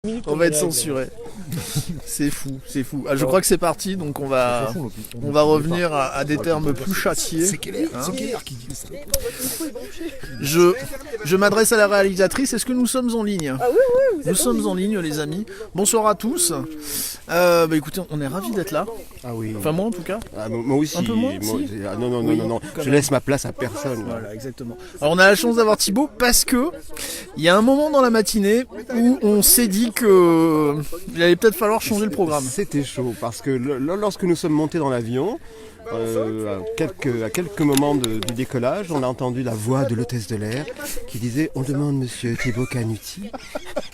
On va être censuré. C'est fou, c'est fou. Ah, je crois que c'est parti, donc on va revenir à des termes plus châtiés. C'est quelle heure qui dit ça? Je m'adresse à la réalisatrice. Est-ce que nous sommes en ligne? Ah oui, nous sommes en ligne, les amis. Bonsoir à tous. Écoutez, on est ravis d'être là. Ah oui. Enfin moi en tout cas. Ah, moi aussi. Un peu moins, si. Non. Oui, Je laisse ma place à personne. Voilà, exactement. Alors on a la chance d'avoir Thibaut parce que il y a un moment dans la matinée où on s'est dit que il allait peut-être falloir changer le programme. C'était chaud parce que lorsque nous sommes montés dans l'avion, à quelques moments du décollage, on a entendu la voix de l'hôtesse de l'air qui disait: on demande monsieur Thibaut Canuti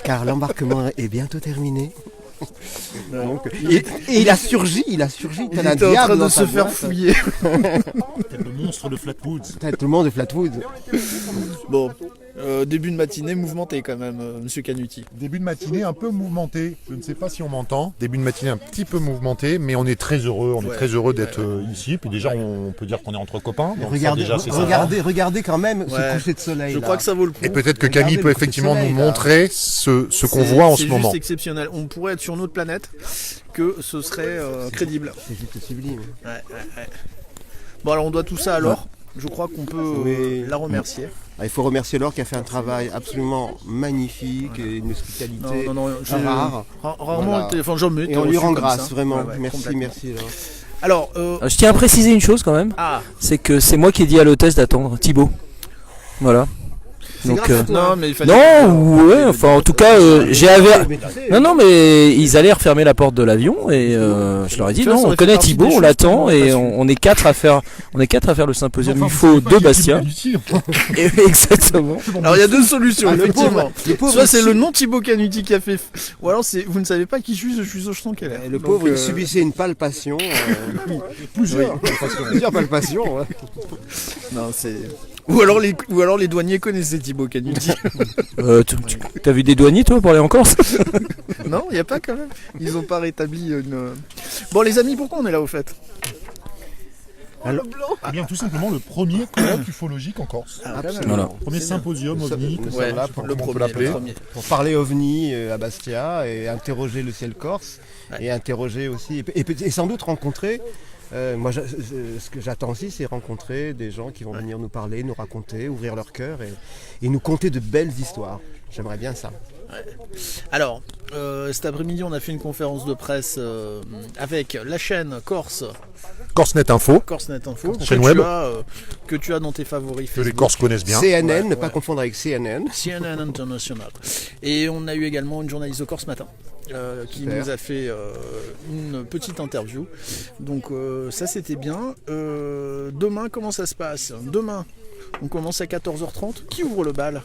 car l'embarquement est bientôt terminé. Donc, et il a surgi Il tel un était en diable train dans de sa se faire boîte. fouiller. Tel le monstre de Flatwoods. Tout le monde de Flatwood. Bon, début de matinée mouvementé quand même, monsieur Canuti. Début de matinée un peu mouvementé. Je ne sais pas si on m'entend. Début de matinée un petit peu mouvementé, mais on est très heureux. On est très heureux d'être ici. Puis déjà, on peut dire qu'on est entre copains. Donc Regardez quand même ce coucher de soleil. Je crois que ça vaut le coup. Et peut-être que Regardez Camille peut le coucher de effectivement soleil, nous là. montrer ce qu'on voit en ce moment. C'est juste exceptionnel. On pourrait être sur une autre planète que ce serait crédible. C'est juste sublime. Ouais. Bon alors on doit tout ça à Laure. Je crois qu'on peut la remercier. Il faut remercier Laure qui a fait un travail absolument magnifique et une hospitalité rare. Rarement Voilà. été, enfin jamais été Et on lui reçu rend comme grâce, ça. vraiment. Ouais, Merci complètement. Laure. Alors, Je tiens à préciser une chose quand même, c'est que c'est moi qui ai dit à l'hôtesse d'attendre Thibaut. Voilà. Donc non mais il fallait. non, ouais, enfin en tout cas non mais ils allaient refermer la porte de l'avion et je leur ai dit Tu vois, non, ça on aurait connaît fait partie Thibaut, des on choses l'attend qu'on et n'a pas on est quatre à faire le symposium UFO de Bastia. Et- Exactement. Alors il y a deux solutions effectivement. Le pauvre, Soit c'est le nom Thibaut Canuti qui a fait, ou alors c'est vous ne savez pas qui je suis au champ qu'elle est. le pauvre, il subissait une palpation. Plusieurs palpations. Ouais. Non c'est. Ou alors les douaniers connaissaient Thibaut Canuti. T'as vu des douaniers toi pour aller en Corse? Non, il n'y a pas quand même. Ils ont pas rétabli une. Bon les amis, pourquoi on est là au fait? Eh bien, tout simplement le premier colloque ufologique en Corse. Voilà. Premier symposium OVNI, Ouais, là, le comment on peut premier, l'appeler. le premier. Pour parler ovni à Bastia et interroger le ciel corse et interroger aussi et sans doute rencontrer. Ce que j'attends aussi, c'est rencontrer des gens qui vont venir nous parler, nous raconter, ouvrir leur cœur et nous conter de belles histoires. J'aimerais bien ça. Alors, cet après-midi, on a fait une conférence de presse avec la chaîne CorseNet Info, CorseNet Info, chaîne web. que tu as dans tes favoris que les Facebook. Corses connaissent bien. CNN, ne pas confondre avec CNN. CNN International. Et on a eu également une journaliste de Corse Matin qui Super. nous a fait une petite interview. Donc ça c'était bien. Demain, comment ça se passe? Demain, on commence à 14h30. Qui ouvre le bal?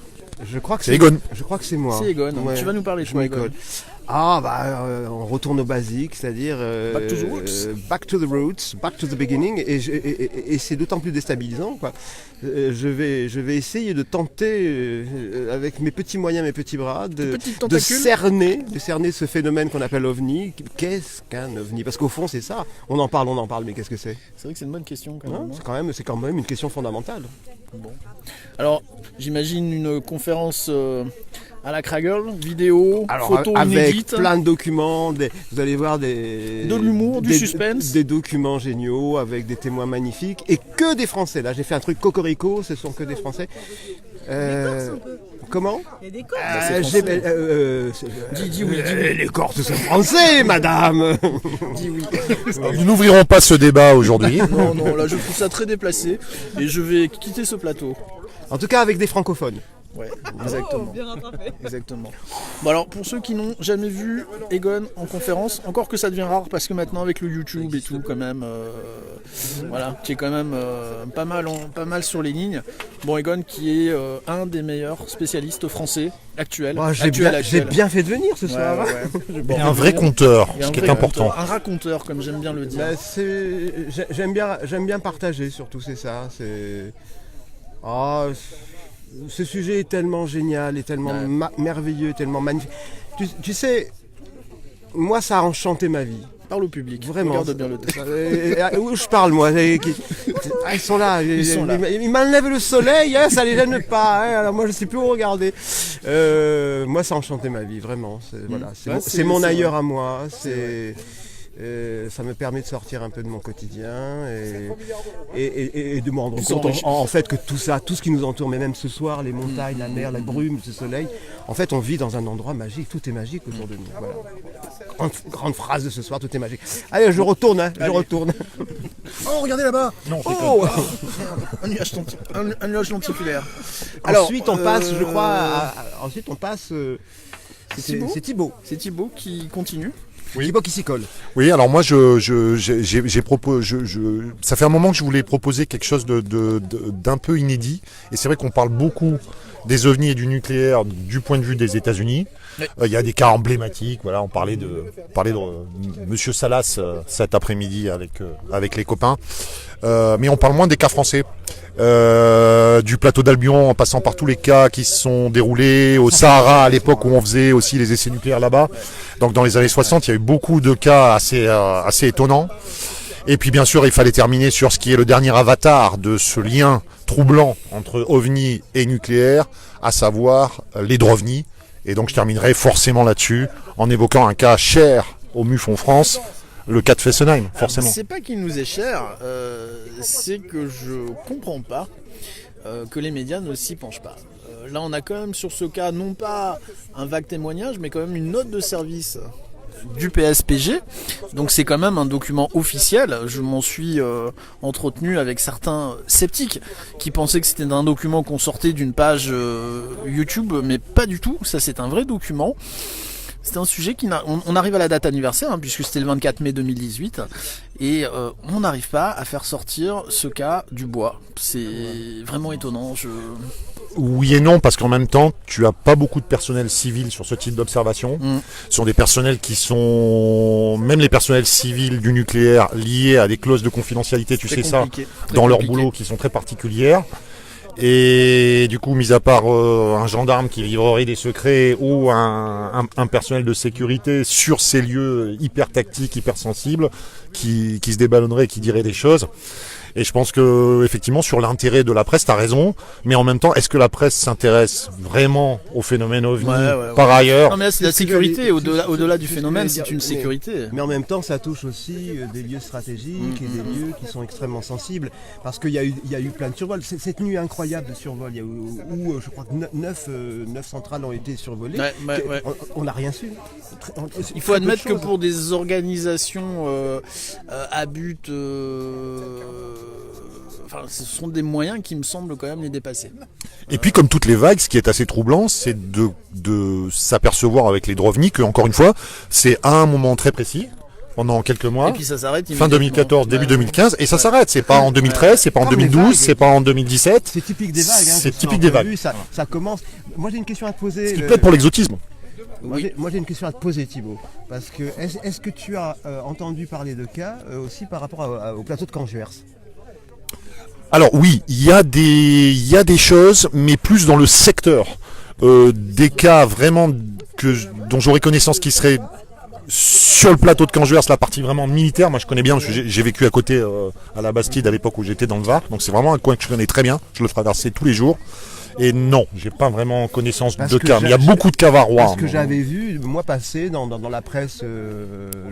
Je crois que C'est Egon. Je crois que c'est moi. C'est Egon. Ouais. Tu vas nous parler de Je quoi, m'école. Egon? On retourne au basique, c'est-à-dire Back to the roots. back to the roots, back to the beginning, et c'est d'autant plus déstabilisant, quoi. Je vais essayer de tenter avec mes petits moyens, mes petits bras, de cerner ce phénomène qu'on appelle OVNI. Qu'est-ce qu'un OVNI? Parce qu'au fond, c'est ça. On en parle, mais qu'est-ce que c'est? C'est vrai que c'est une bonne question quand Hein, même. c'est quand même une question fondamentale. Bon. Alors, j'imagine une conférence à la Kragel, vidéo, photo avec inédite. plein de documents, vous allez voir de l'humour, du suspense. des documents géniaux avec des témoins magnifiques et que des Français. Là, j'ai fait un truc cocorico, ce sont que des Français. Comment? Il y a des Corses. Dis oui, dis oui. Les Corses sont français, madame. Dis oui. Nous n'ouvrirons pas ce débat aujourd'hui. Non, là je trouve ça très déplacé et je vais quitter ce plateau. En tout cas, avec des francophones. Ouais, exactement. Bien rattrapé. Exactement. Bon alors pour ceux qui n'ont jamais vu Egon en conférence, encore que ça devient rare parce que maintenant avec le YouTube et tout quand même, voilà, qui est quand même pas mal sur les lignes. Bon Egon qui est un des meilleurs spécialistes français actuels. J'ai bien fait de venir ce soir. Et un vrai conteur, Et un ce qui est vrai important. conteur, un raconteur comme j'aime bien le dire. J'aime bien partager, surtout, c'est ça. Ce sujet est tellement génial, et tellement merveilleux, tellement magnifique. Tu sais, moi ça a enchanté ma vie. Parle au public. Vraiment. Regarde bien le texte. Où je parle, moi? Ils sont là. Ils m'enlèvent le soleil, hein, ça les gêne pas. Hein, alors moi, je sais plus où regarder. Moi, ça a enchanté ma vie, vraiment. C'est mon ailleurs à moi. Ça me permet de sortir un peu de mon quotidien et de me rendre compte en fait que tout ça, tout ce qui nous entoure, mais même ce soir, les montagnes, la mer, la brume, ce soleil, en fait on vit dans un endroit magique, tout est magique autour de nous. Voilà. Grande phrase de ce soir, tout est magique. Allez, je retourne. Oh, regardez là-bas. Non, un nuage lenticulaire. Ensuite on passe, je crois, c'est Thibaut. C'est Thibaut qui continue. Oui. Thibaut qui s'y colle. Oui, alors moi, ça fait un moment que je voulais proposer quelque chose d'un peu inédit. Et c'est vrai qu'on parle beaucoup des ovnis et du nucléaire du point de vue des États-Unis. Oui. Il y a des cas emblématiques. Voilà, on parlait de Monsieur Salas cet après-midi avec les copains. Mais on parle moins des cas français. Du plateau d'Albion en passant par tous les cas qui se sont déroulés au Sahara à l'époque où on faisait aussi les essais nucléaires là-bas. Donc dans les années 60, il y a eu beaucoup de cas assez étonnants. Et puis bien sûr, il fallait terminer sur ce qui est le dernier avatar de ce lien troublant entre ovni et nucléaire, à savoir les Drovnis. Et donc je terminerai forcément là-dessus en évoquant un cas cher au MUFON France. Le cas de Fessenheim, forcément. C'est pas qu'il nous est cher, c'est que je comprends pas que les médias ne s'y penchent pas. Là, on a quand même sur ce cas, non pas un vague témoignage, mais quand même une note de service du PSPG. Donc c'est quand même un document officiel. Je m'en suis entretenu avec certains sceptiques qui pensaient que c'était un document qu'on sortait d'une page YouTube, mais pas du tout. Ça, c'est un vrai document. C'est un sujet on arrive à la date anniversaire, puisque c'était le 24 mai 2018, et on n'arrive pas à faire sortir ce cas du bois. C'est vraiment étonnant. Oui et non, parce qu'en même temps, tu as pas beaucoup de personnel civil sur ce type d'observation. Ce sont des personnels qui sont, même les personnels civils du nucléaire, liés à des clauses de confidentialité, tu sais ça, dans leur boulot, qui sont très particulières. Et du coup, mis à part un gendarme qui livrerait des secrets ou un personnel de sécurité sur ces lieux hyper tactiques, hyper sensibles, qui se déballonnerait, qui dirait des choses. Et je pense que effectivement sur l'intérêt de la presse, t'as raison, mais en même temps, est-ce que la presse s'intéresse vraiment au phénomène OVNI par ailleurs? Non mais là, c'est la sécurité, au-delà du phénomène, c'est une sécurité. Mais en même temps, ça touche aussi des lieux stratégiques et des lieux qui sont extrêmement sensibles, parce qu'il y a eu plein de survols. Cette nuit incroyable de survol, où je crois que 9 centrales ont été survolées, on n'a rien su. Il faut admettre que pour des organisations à but... ce sont des moyens qui me semblent quand même les dépasser. Et puis comme toutes les vagues, ce qui est assez troublant, c'est de s'apercevoir avec les Drovnis que, encore une fois, c'est à un moment très précis, pendant quelques mois, et puis ça s'arrête fin 2014, début 2015, et ça s'arrête. C'est pas en 2013, c'est pas en 2012, c'est pas en 2017. C'est typique des vagues. C'est typique des vagues. Ça commence. Moi j'ai une question à te poser. Ce qui plaît pour l'exotisme. Moi j'ai une question à te poser, Thibaut, parce que est-ce que tu as entendu parler de cas aussi par rapport au plateau de Canjuers? Alors oui, il y a des choses, mais plus dans le secteur. Des cas vraiment dont j'aurais connaissance qui seraient sur le plateau de Canjuers, la partie vraiment militaire. Moi je connais bien, parce que j'ai vécu à côté à la Bastide à l'époque où j'étais dans le Var, donc c'est vraiment un coin que je connais très bien, je le traversais tous les jours. Et non, j'ai pas vraiment connaissance de cas, mais il y a beaucoup de cas varois. Parce que j'avais vu, moi, passer dans la presse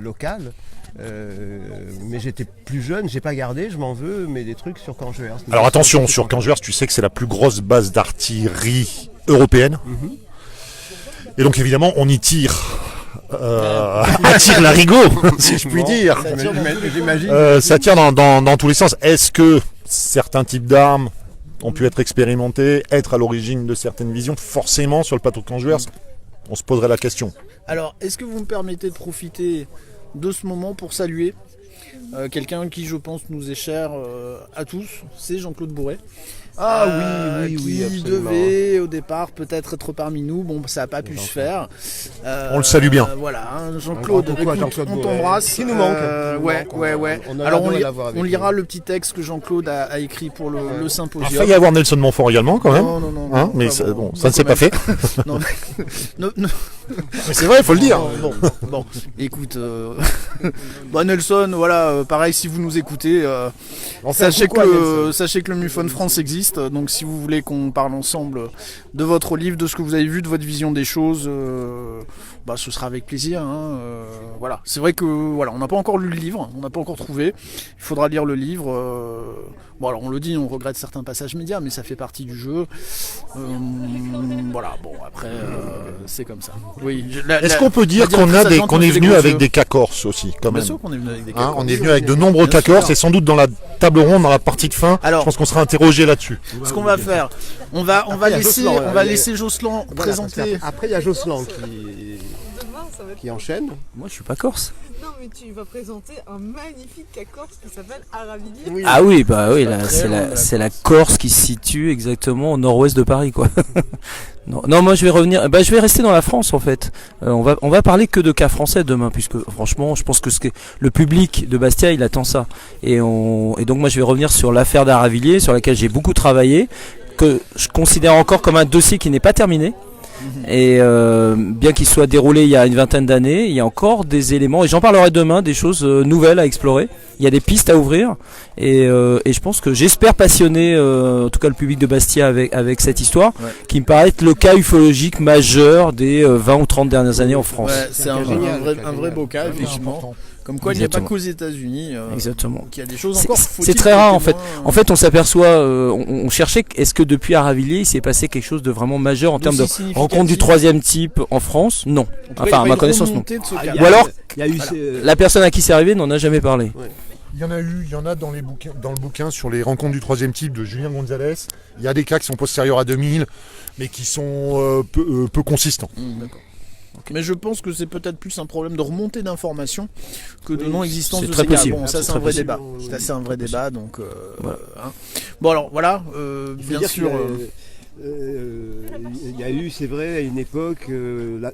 locale, mais j'étais plus jeune, j'ai pas gardé, je m'en veux, mais des trucs sur Canjuers. Alors attention, sur Canjuers, tu sais que c'est la plus grosse base d'artillerie européenne. Et donc évidemment, on y tire. À tire l'arigot, si je puis dire. Ça tire dans tous les sens. Est-ce que certains types d'armes ont pu être expérimentés, être à l'origine de certaines visions? Forcément, sur le plateau de Canjuers, on se poserait la question. Alors, est-ce que vous me permettez de profiter de ce moment pour saluer quelqu'un qui, je pense, nous est cher à tous, c'est Jean-Claude Bourret, qui absolument. devait au départ peut-être être parmi nous. Bon, ça n'a pas pu se faire. On le salue bien. Voilà, Jean-Claude, Un grand coucou à écoute, Jean-Claude on Bourret. t'embrasse. Qui nous manque. Ouais. On a Alors hâte de l'avoir avec on nous. lira le petit texte que Jean-Claude a écrit pour le Il symposium. failli y avoir Nelson Montfort également quand même. Non, Hein, mais pas ça, bon. bon, ça ne s'est pas fait. Non, non. Mais c'est vrai, il faut le dire. Bon, écoute, Nelson, voilà, pareil, si vous nous écoutez, On fait un sachez coucou à Nelson. sachez que le MUFON France existe. Donc, si vous voulez qu'on parle ensemble de votre livre, de ce que vous avez vu, de votre vision des choses, ce sera avec plaisir. Voilà, c'est vrai que on n'a pas encore lu le livre, on n'a pas encore trouvé. Il faudra lire le livre. Alors on le dit, on regrette certains passages médias, mais ça fait partie du jeu. Après, c'est comme ça. Oui. Est-ce qu'on peut dire qu'on est venu avec des cas corses aussi, quand même? Bien sûr qu'on est venu avec des cas Hein, corses. on est venu avec de nombreux cas corses et sans doute dans la table ronde, dans la partie de fin, Alors, je pense qu'on sera interrogé là-dessus. Ce qu'on va faire, on va il y a laisser Jocelyn, Jocelyn présenter. Après, il y a Jocelyn Demain, ça va être... qui enchaîne. Moi, je suis pas corse. Non, mais tu vas présenter un magnifique cas corse qui s'appelle Aravilliers. Oui. Ah oui, là, c'est la Corse qui se situe exactement au nord-ouest de Paris, quoi. Non, moi je vais revenir. Je vais rester dans la France en fait. On va parler que de cas français demain, puisque franchement, je pense que le public de Bastia, il attend ça. Et donc moi je vais revenir sur l'affaire d'Aravilliers, sur laquelle j'ai beaucoup travaillé, que je considère encore comme un dossier qui n'est pas terminé. Et bien qu'il soit déroulé il y a une vingtaine d'années, il y a encore des éléments, et j'en parlerai demain, des choses nouvelles à explorer. Il y a des pistes à ouvrir, et je pense que j'espère passionner en tout cas le public de Bastia avec cette histoire, qui me paraît être le cas ufologique majeur des 20 ou 30 dernières années en France. Ouais, c'est un vrai beau cas, effectivement. Comme quoi, il n'y a pas Exactement. qu'aux États-Unis. Exactement. Qu'il y a des choses encore. C'est très rare en fait. En fait, on s'aperçoit, on cherchait, est-ce que depuis Aravilliers, il s'est passé quelque chose de vraiment majeur en termes de rencontre du troisième type en France? Non. Enfin, à ma connaissance, non. Ou alors, Il y a eu la personne à qui c'est arrivé n'en a jamais parlé. Il y en a dans le bouquin sur les rencontres du troisième type de Julien Gonzalez. Il y a des cas qui sont postérieurs à 2000, mais qui sont peu consistants. D'accord. Mais je pense que c'est peut-être plus un problème de remontée d'informations que de non-existence c'est de très ces cas. possible. Bon, ça C'est c'est un très vrai possible. débat. C'est assez un vrai débat, donc. Voilà. Bon alors voilà, Il faut bien dire sûr. il y a eu, c'est vrai, à une époque,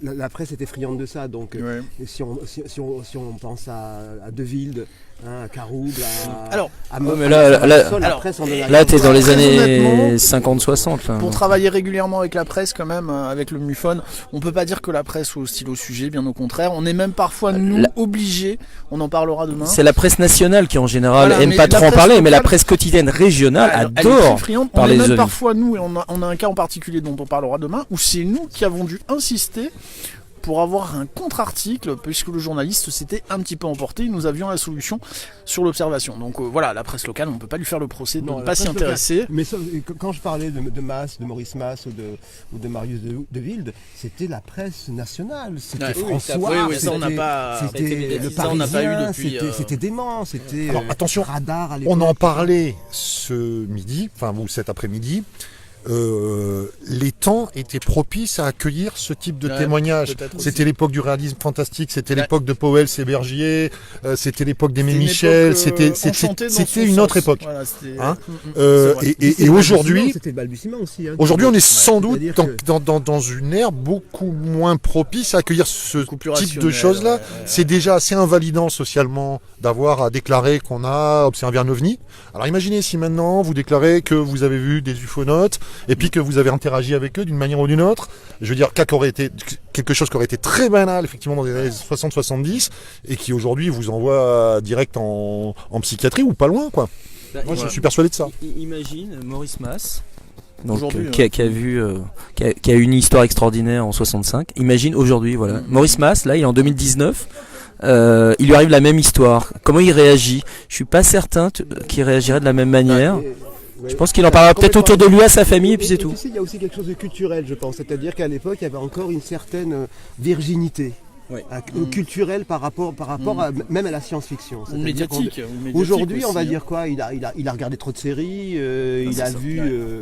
la presse était friande de ça. Donc, Ouais. si on pense à Deville, à Carouble, Alors, mais là, presse en donne Là, t'es dans les Très années honnêtement, 50-60. là. Pour travailler régulièrement avec la presse, quand même, avec le MUFON, on peut pas dire que la presse soit hostile au sujet, bien au contraire. On est même parfois, nous, obligés, on en parlera demain. C'est la presse nationale qui, en général, Voilà, aime mais pas la trop en presse parler, mais la locale- presse quotidienne régionale Elle est très adore friande. On parler est des même ovnis. parfois, nous, et on a un cas en particulier dont on parlera demain, où c'est nous qui avons dû insister pour avoir un contre-article, puisque le journaliste s'était un petit peu emporté, nous avions la solution sur l'observation. Donc voilà, la presse locale, on ne peut pas lui faire le procès de Non, ne la pas s'y presse locale. intéresser. Mais quand je parlais de Masse, de Maurice Masse ou de Marius de Wilde, c'était la presse nationale. C'était Ouais, oui, François, oui, ça, on n'a pas- c'était le ça, on n'a pas eu Parisien, depuis, c'était dément, c'était Alors, attention, Radar à l'époque. On en parlait ce midi, ou cet après-midi. Les temps étaient propices à accueillir ce type de Ouais, témoignages. peut-être aussi. C'était l'époque du réalisme fantastique, c'était Ouais. l'époque de Powell et Bergier, c'était l'époque d'Aimé C'était une Michel, époque, enchantée dans c'était son une autre sens. époque. Voilà, c'était- Hein c'est vrai. Et aujourd'hui, C'était le balbutiement aussi. Hein. aujourd'hui, on est sans doute C'est-à-dire que- dans une ère beaucoup moins propice à accueillir ce Beaucoup plus type de rationnel, choses-là. ouais. C'est déjà assez invalidant socialement d'avoir à déclarer qu'on a observé un ovni. Alors imaginez si maintenant vous déclarez que vous avez vu des ufonautes et puis que vous avez interagi avec eux d'une manière ou d'une autre. Je veux dire, quelque chose qui aurait été très banal effectivement dans les années 60-70 et qui aujourd'hui vous envoie direct en psychiatrie ou pas loin, quoi. Moi je suis persuadé de ça. Imagine Maurice Masse, donc, Aujourd'hui, qui a eu une histoire extraordinaire en 65. Imagine aujourd'hui, voilà. Maurice Masse, là, il est en 2019. Il lui arrive la même histoire. Comment il réagit? Je suis pas certain qu'il réagirait de la même manière. Je pense qu'il en parlera peut-être autour de lui, à sa famille, et puis c'est tout. Tu sais, il y a aussi quelque chose de culturel, je pense. C'est-à-dire qu'à l'époque, il y avait encore une certaine virginité. culturel par rapport même à la science-fiction. Ou médiatique. Aujourd'hui, on va aussi, dire quoi, il a regardé trop de séries, il a vu,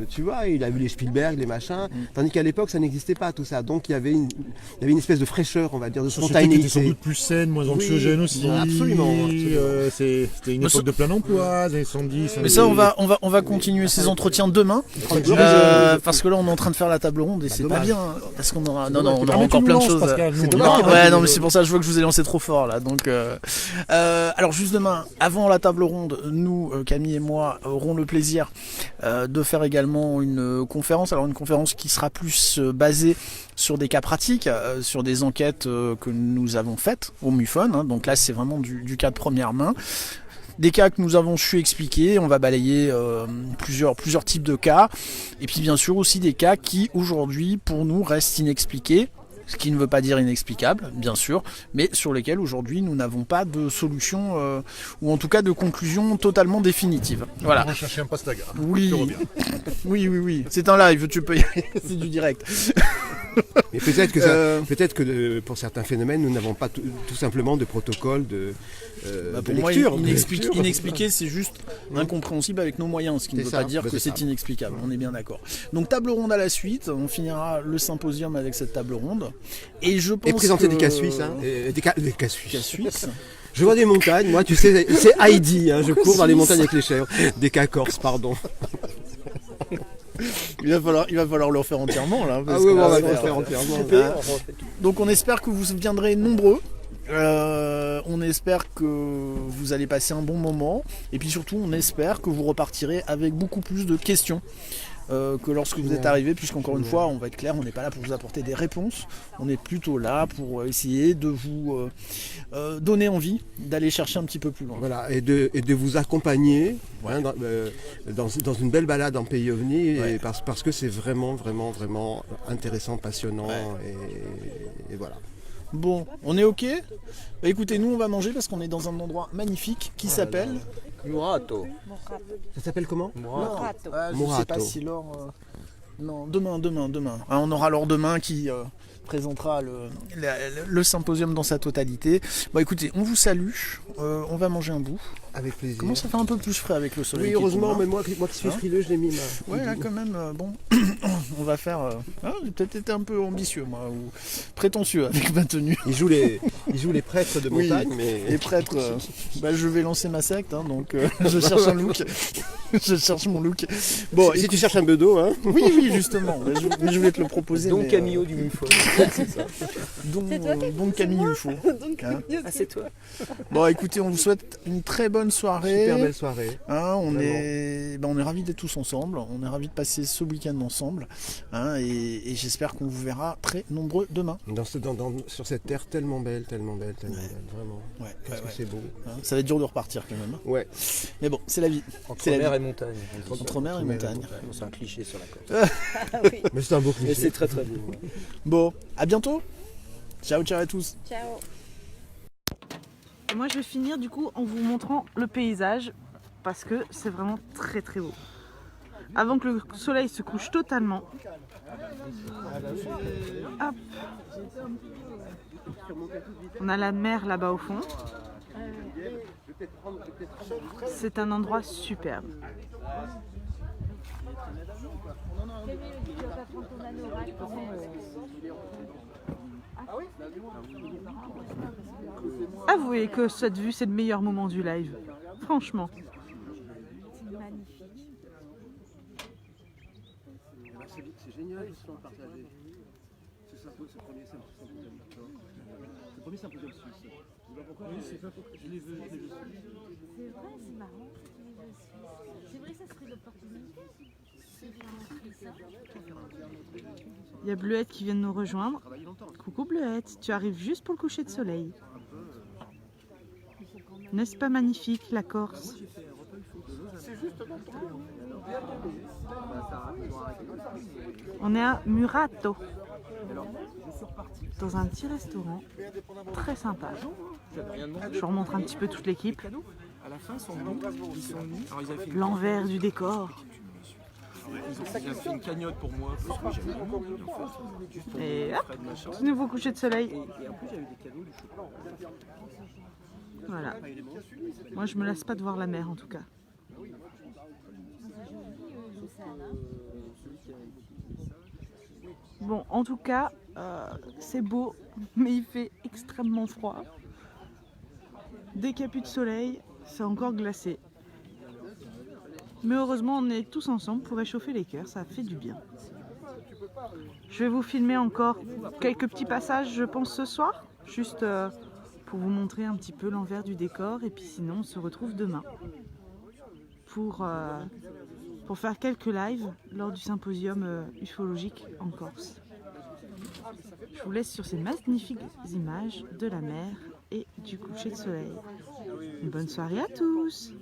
tu vois, il a vu les Spielberg, les machins, tandis qu'à l'époque, ça n'existait pas tout ça. Donc il y avait une espèce de fraîcheur, on va dire, de spontanéité. C'était sans doute plus saine, moins anxiogène aussi. Absolument. C'était une époque de plein emploi, les années 70. Mais ça, on va continuer ces entretiens demain, parce que là, on est en train de faire la table ronde et c'est pas bien, parce qu'on aura, on aura encore plein de choses. Non, mais c'est pour ça que je vois que je vous ai lancé trop fort là. Donc, alors juste demain, avant la table ronde, nous, Camille et moi, aurons le plaisir de faire également une conférence. Alors une conférence qui sera plus basée sur des cas pratiques, sur des enquêtes que nous avons faites au MUFON. Hein. Donc là, c'est vraiment du cas de première main. Des cas que nous avons su expliquer, on va balayer plusieurs types de cas, et puis bien sûr aussi des cas qui aujourd'hui pour nous restent inexpliqués, ce qui ne veut pas dire inexplicable, bien sûr, mais sur lesquels aujourd'hui nous n'avons pas de solution, ou en tout cas de conclusion totalement définitive. Voilà. On va chercher un pastaga. Oui. Oui, c'est un live, tu peux y aller, c'est du direct. Et peut-être que pour certains phénomènes, nous n'avons pas tout simplement de protocole de pour moi, lecture. Inexpliqué, c'est juste incompréhensible avec nos moyens, ce qui ne veut pas dire que c'est inexplicable. On est bien d'accord. Donc table ronde à la suite, on finira le symposium avec cette table ronde. Et je pense présenter des cas suisses, hein, des cas suisses. Je vois des montagnes, moi tu sais, c'est Heidi, hein, je cours dans les montagnes avec les chèvres. Des cas corses, pardon. Il va falloir le refaire entièrement là. On va le refaire entièrement. Donc on espère que vous viendrez nombreux. On espère que vous allez passer un bon moment. Et puis surtout, on espère que vous repartirez avec beaucoup plus de questions que lorsque vous êtes arrivé, puisqu'encore une fois, on va être clair, on n'est pas là pour vous apporter des réponses. On est plutôt là pour essayer de vous donner envie d'aller chercher un petit peu plus loin. Voilà, et de vous accompagner dans une belle balade en pays ovni, parce que c'est vraiment intéressant, passionnant, et voilà. Bon, on est ok ? Bah écoutez, nous on va manger parce qu'on est dans un endroit magnifique qui s'appelle Murato. Ça s'appelle comment? Murato. Je ne sais pas si Laure... Non, demain. Hein, on aura Laure demain qui présentera le symposium dans sa totalité. Bon écoutez, on vous salue, on va manger un bout. Avec plaisir. Comment ça fait un peu plus frais avec le soleil? Oui, heureusement, mais moi qui suis frileux, je l'ai mis. Ouais, là quand même, bon, on va faire... j'ai peut-être été un peu ambitieux, moi, ou prétentieux avec ma tenue. Il joue les prêtres de montagne, mais... Les prêtres, je vais lancer ma secte, hein, donc je cherche un look. Je cherche mon look. Bon, si tu cherches un bedeau, hein. Oui, justement, mais je vais te le proposer. Donc Camillo du MUFON. C'est ça. Donc Camille UFO. C'est toi. Bon, écoutez, on vous souhaite une très bonne soirée. Super belle soirée. Hein, on est ravis d'être tous ensemble. On est ravis de passer ce week-end ensemble. Hein, et j'espère qu'on vous verra très nombreux demain. Sur cette terre tellement belle, vraiment. Ouais, c'est beau. Hein, ça va être dur de repartir quand même. Ouais. Mais bon, c'est la vie. Entre mer et montagne. Entre mer et montagne. C'est un cliché sur la côte. Mais c'est un beau cliché. Mais c'est très très beau. Bon, à bientôt. Ciao à tous. Ciao. Et moi je vais finir du coup en vous montrant le paysage parce que c'est vraiment très très beau. Avant que le soleil se couche totalement. Hop. On a la mer là-bas au fond. C'est un endroit superbe. Avouez que cette vue c'est le meilleur moment du live, franchement. C'est génial justement de partager ce premier symposium. Le premier symposium suisse. Oui, c'est ça, je les veux. C'est vrai, c'est marrant. C'est vrai, ça serait l'opportunité. Il y a Bleuette qui vient de nous rejoindre. Coucou Bleuette, tu arrives juste pour le coucher de soleil. N'est-ce pas magnifique la Corse? On est à Murato, dans un petit restaurant très sympa. Je vous remontre un petit peu toute l'équipe. L'envers du décor. Ils ont fait une cagnotte pour moi parce que j'avais une monnaie en fait. Et hop, petit nouveau coucher de soleil. Et en plus j'avais des cadeaux du chocolat. Voilà. Moi je me lasse pas de voir la mer en tout cas. Bon, en tout cas, c'est beau, mais il fait extrêmement froid. Dès qu'il n'y a plus de soleil, c'est encore glacé. Mais heureusement, on est tous ensemble pour réchauffer les cœurs, ça fait du bien. Je vais vous filmer encore quelques petits passages, je pense, ce soir, juste pour vous montrer un petit peu l'envers du décor. Et puis sinon, on se retrouve demain pour faire quelques lives lors du symposium ufologique en Corse. Je vous laisse sur ces magnifiques images de la mer et du coucher de soleil. Une bonne soirée à tous!